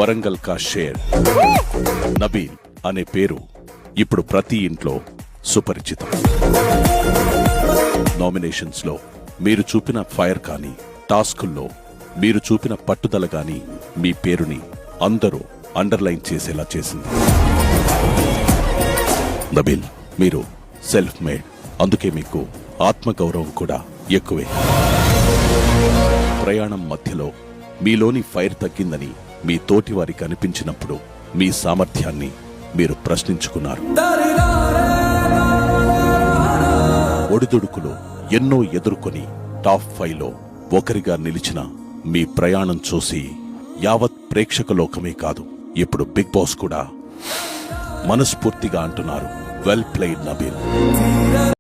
వరంగల్ కా షేర్ నబీల్ అనే పేరు ఇప్పుడు ప్రతి ఇంట్లో సుపరిచితం. నామినేషన్స్ లో మీరు చూపిన ఫైర్ కానీ, టాస్కుల్లో మీరు చూపిన పట్టుదల గాని మీ పేరుని అందరూ అండర్లైన్ చేసేలా చేసింది. నబీల్, మీరు సెల్ఫ్ మేడ్, అందుకే మీకు ఆత్మగౌరవం కూడా ఎక్కువే. ప్రయాణం మధ్యలో మీలోని ఫైర్ తగ్గిందని మీ తోటి వారికి అనిపించినప్పుడు మీ సామర్థ్యాన్ని మీరు ప్రశ్నించుకున్నారు. ఒడిదుడుకులు ఎన్నో ఎదుర్కొని టాప్ 5లో ఒకరిగా నిలిచిన మీ ప్రయాణం చూసి యావత్ ప్రేక్షక లోకమే కాదు, ఇప్పుడు బిగ్ బాస్ కూడా మనస్ఫూర్తిగా అంటున్నారు, వెల్ ప్లేడ్ నబీల్.